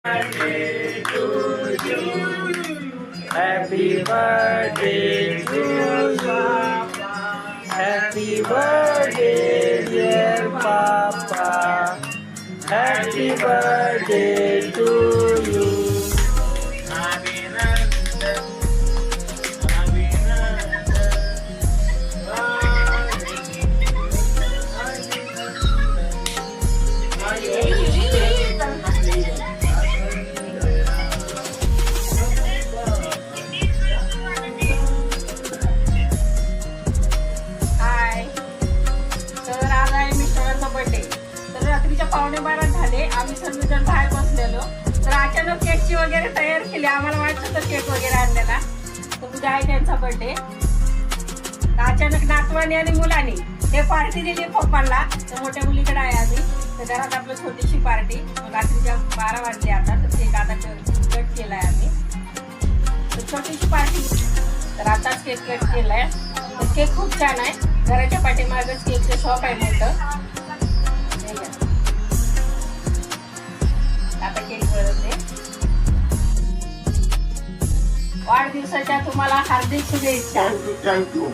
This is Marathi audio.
birthday to you. Happy birthday to you. Happy birthday, dear Papa. Happy birthday to you. पावणे 12 झाले. आम्ही सर्वजण बाहेर बसलेलो तर अचानक केकची वगैरे तयार केली. आम्हाला वाटत होतं केक वगैरे आणलेला तर उद्या आहे त्यांचा बर्थडे. अचानक नातवानी आणि मुलांनी ते पार्टी दिली पप्पांना. तर मोठ्या मुलीकडे आहे आम्ही तर घरात आपलं छोटीशी पार्टी. रात्रीच्या 12 वाजले आता तर केक आता कट केलाय आम्ही. तर छोटीशी पार्टी तर आताच केक कट केलाय. तर केक खूप छान आहे. घराच्या पाठीमागच केकचं शॉप आहे मोठं. आता केक बनवते. वाढदिवसाच्या तुम्हाला हार्दिक शुभेच्छा. थँक्यू.